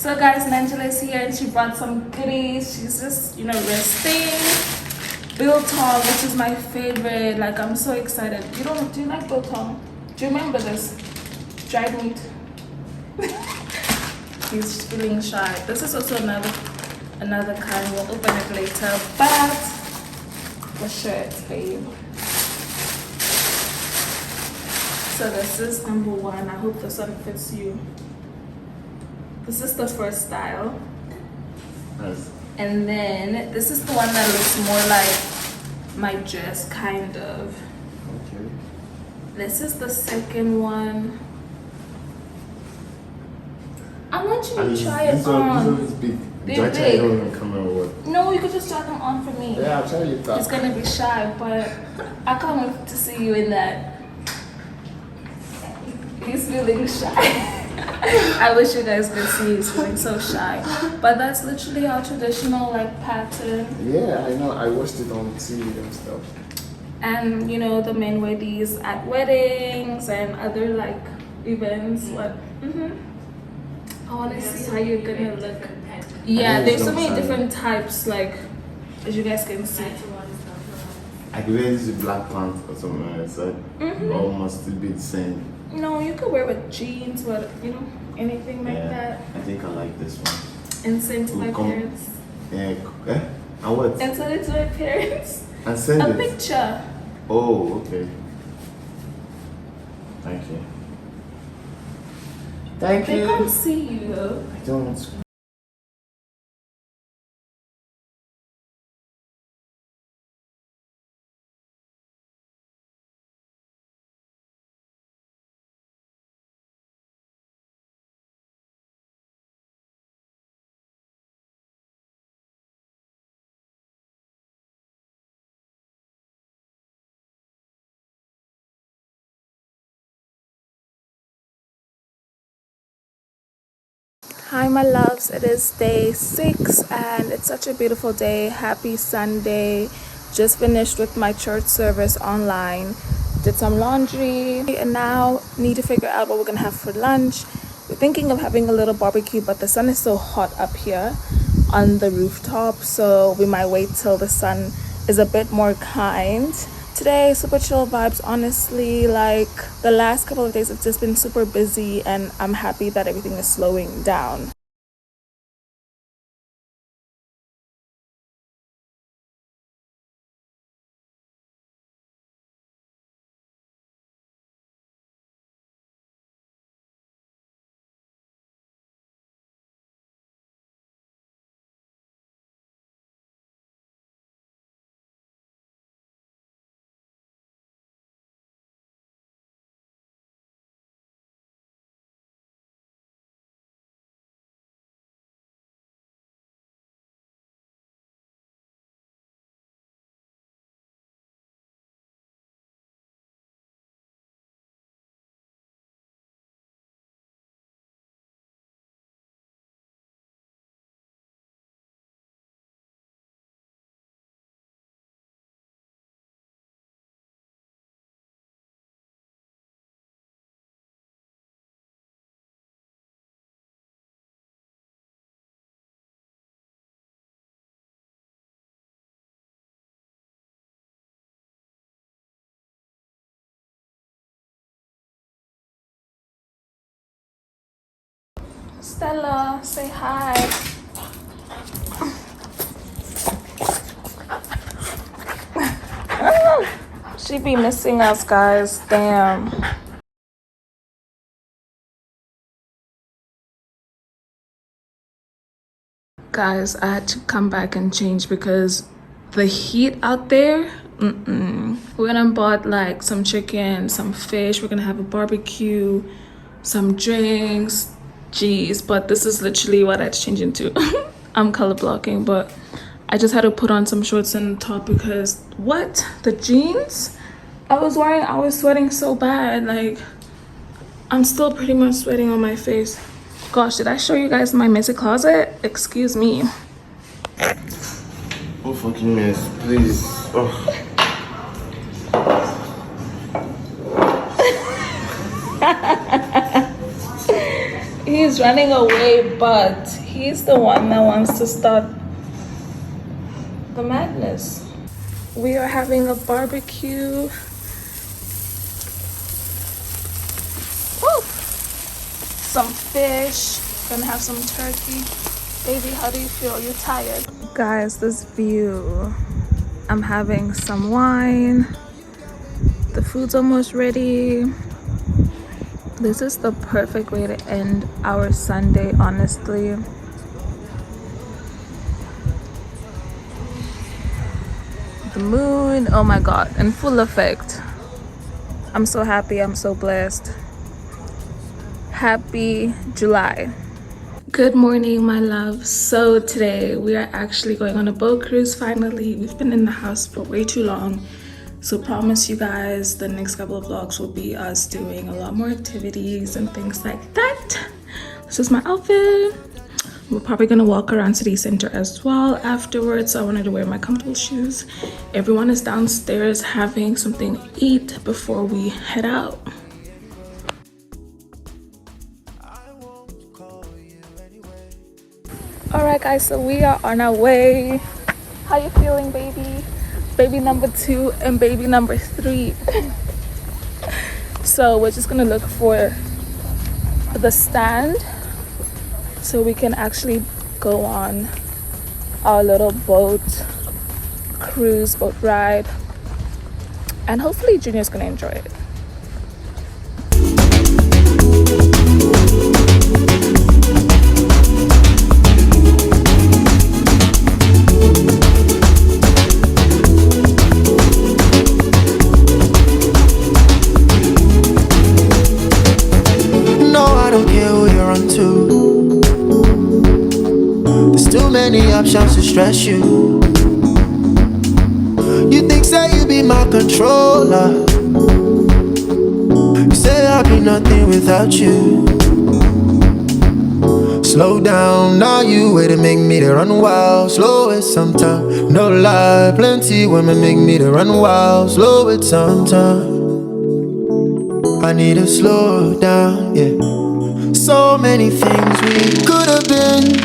So guys, Angela is here and she brought some goodies. She's just, resting. Biltong, which is my favorite. Like, I'm so excited. Do you like biltong? Do you remember this? Dried meat. He's feeling shy. This is also another kind. We'll open it later. But for sure it's babe. So this is number one. I hope this one fits you. This is the first style. Nice. And then this is the one that looks more like my dress, kind of. Okay. This is the second one. I want you to try it This on. one is big. They're Do I try it big. on and come out what? No, you could just try them on for me. Yeah, I'll try it out. He's gonna be shy, but I can't wait to see you in that. He's feeling shy. I wish you guys could see he's feeling so shy. But that's literally our traditional pattern. Yeah, I know. I watched it on TV and stuff. And the men wear these at weddings and other events. What? I want to see how you're gonna look. Yeah, there's so many different types, as you guys can see. I could wear this with black pants or something like that. Almost still be the same. No, you could wear with jeans, but anything like that. I think I like this one. And send to my parents. Yeah. And what? And send it to my parents. And send A it. picture. Oh, okay. Thank you. Thank They you. can't see you though. I don't. Hi my loves, it is day 6 and it's such a beautiful day. Happy Sunday. Just finished with my church service online, did some laundry, and now need to figure out what we're gonna have for lunch. We're thinking of having a little barbecue, but the sun is so hot up here on the rooftop, so we might wait till the sun is a bit more kind. Today, super chill vibes. Honestly, the last couple of days, it's just been super busy and I'm happy that everything is slowing down. Stella, say hi. She be missing us, guys. Damn. Guys, I had to come back and change because the heat out there. We went and bought some chicken, some fish. We're gonna have a barbecue, some drinks. Jeez, but this is literally what I had to change into. I'm color blocking, but I just had to put on some shorts and top because the jeans I was wearing, I was sweating so bad. I'm still pretty much sweating on my face. Gosh, did I show you guys my messy closet? Excuse me. Oh, fucking mess, please. Oh. He's he's running away, but he's the one that wants to start the madness. We are having a barbecue. Woo! Some fish. Gonna have some turkey. Baby, how do you feel? You're tired? Guys, this view. I'm having some wine. The food's almost ready. This is the perfect way to end our Sunday, honestly. The moon, oh my god, in full effect. I'm so happy, I'm so blessed. Happy July. Good morning, my love. So today we are actually going on a boat cruise finally. We've been in the house for way too long. So promise you guys the next couple of vlogs will be us doing a lot more activities and things like that. This is my outfit. We're probably gonna walk around city center as well afterwards. So I wanted to wear my comfortable shoes. Everyone is downstairs having something to eat before we head out. All right, guys, so we are on our way. How you feeling, baby? Baby number 2 and baby number 3. So we're just gonna look for the stand so we can actually go on our little boat cruise, boat ride, and hopefully Junior's gonna enjoy it. Many options to stress you. You think say you be my controller. You say I'll be nothing without you. Slow down, now you way to make me to run wild. Slow it sometime, no lie. Plenty women make me to run wild. Slow it sometime. I need to slow down, yeah. So many things we could have been.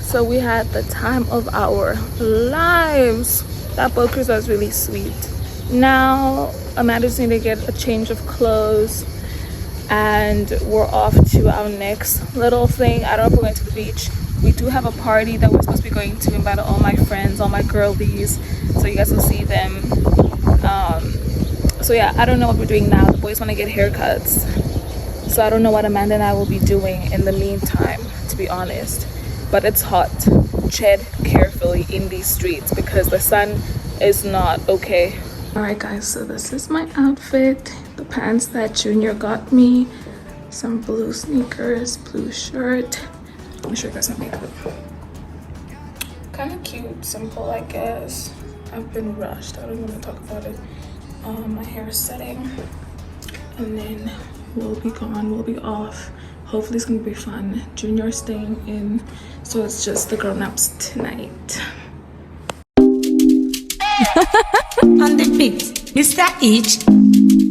So we had the time of our lives. That boat cruise was really sweet. Now Amanda just need to get a change of clothes and we're off to our next little thing. I don't know if we're going to the beach. We do have a party that we're supposed to be going to, invite all my friends, all my girlies, so you guys will see them. So yeah, I don't know what we're doing now. The boys want to get haircuts, so I don't know what Amanda and I will be doing in the meantime, to be honest. But it's hot. Tread carefully in these streets because the sun is not okay. All right, guys, so this is my outfit. The pants that Junior got me, some blue sneakers, blue shirt. Let me show you guys my makeup. Kind of cute, simple, I guess. I've been rushed. I don't want to talk about it. My hair is setting, and then we'll be gone. We'll be off. Hopefully it's gonna be fun. Junior's staying in, so it's just the grown-ups tonight. On the beat, Mr. H.